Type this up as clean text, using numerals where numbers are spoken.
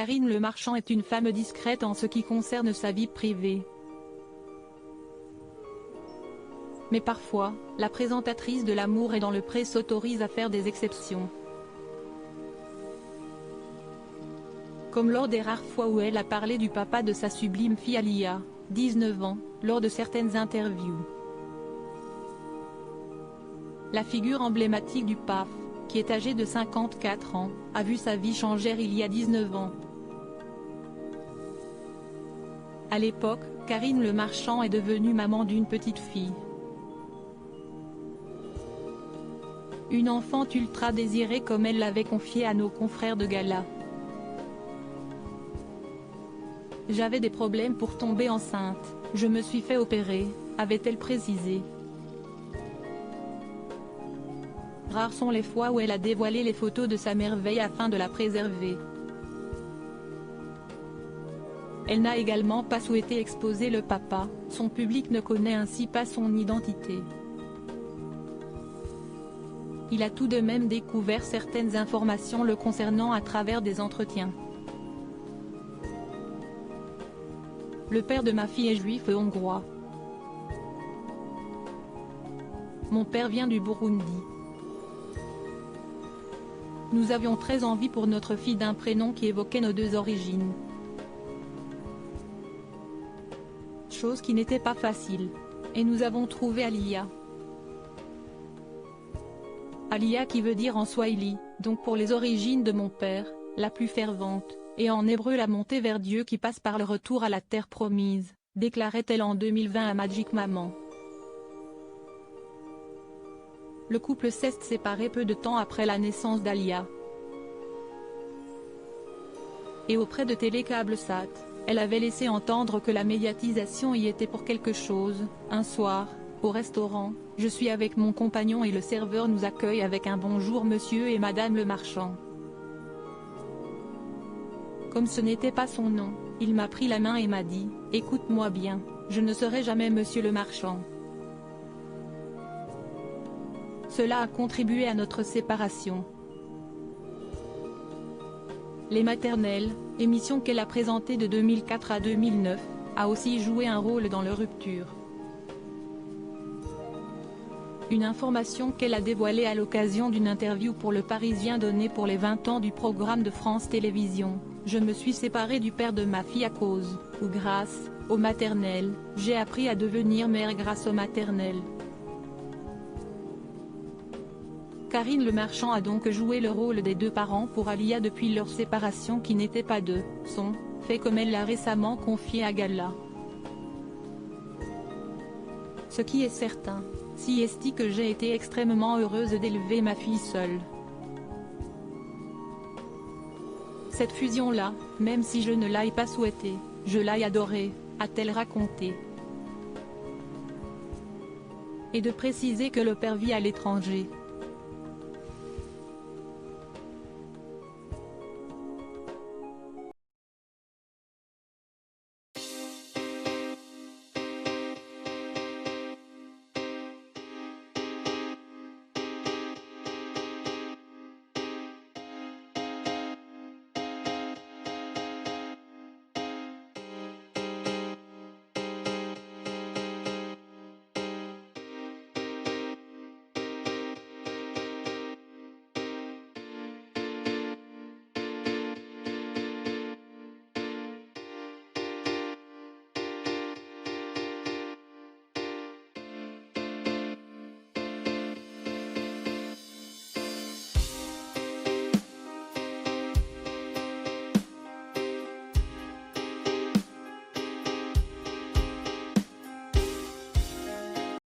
Karine Le Marchand est une femme discrète en ce qui concerne sa vie privée. Mais parfois, la présentatrice de L'amour est dans le pré s'autorise à faire des exceptions. Comme lors des rares fois où elle a parlé du papa de sa sublime fille Alia, 19 ans, lors de certaines interviews. La figure emblématique du PAF, qui est âgé de 54 ans, a vu sa vie changer il y a 19 ans. À l'époque, Karine Le Marchand est devenue maman d'une petite fille. Une enfant ultra désirée comme elle l'avait confié à nos confrères de gala. J'avais des problèmes pour tomber enceinte, je me suis fait opérer, avait-elle précisé. Rares sont les fois où elle a dévoilé les photos de sa merveille afin de la préserver. Elle n'a également pas souhaité exposer le papa, son public ne connaît ainsi pas son identité. Il a tout de même découvert certaines informations le concernant à travers des entretiens. Le père de ma fille est juif et hongrois. Mon père vient du Burundi. Nous avions très envie pour notre fille d'un prénom qui évoquait nos deux origines. Chose qui n'était pas facile. Et nous avons trouvé Alia. Alia qui veut dire en swahili, donc pour les origines de mon père, la plus fervente, et en hébreu la montée vers Dieu qui passe par le retour à la terre promise, déclarait-elle en 2020 à Magic Maman. Le couple s'est séparé peu de temps après la naissance d'Alia. Et auprès de Télécable-Sat, elle avait laissé entendre que la médiatisation y était pour quelque chose. Un soir, au restaurant, je suis avec mon compagnon et le serveur nous accueille avec un bonjour monsieur et madame Le Marchand. Comme ce n'était pas son nom, il m'a pris la main et m'a dit, écoute-moi bien, je ne serai jamais monsieur Le Marchand. Cela a contribué à notre séparation. Les maternelles, émission qu'elle a présentée de 2004 à 2009, a aussi joué un rôle dans leur rupture. Une information qu'elle a dévoilée à l'occasion d'une interview pour Le Parisien donnée pour les 20 ans du programme de France Télévisions. Je me suis séparée du père de ma fille à cause, ou grâce, aux maternelles, j'ai appris à devenir mère grâce aux maternelles. Karine Le Marchand a donc joué le rôle des deux parents pour Alia depuis leur séparation qui n'était pas de son fait comme elle l'a récemment confié à Gala. Ce qui est certain, si est que j'ai été extrêmement heureuse d'élever ma fille seule. Cette fusion-là, même si je ne l'aille pas souhaitée, je l'ai adorée, a-t-elle raconté. Et de préciser que le père vit à l'étranger.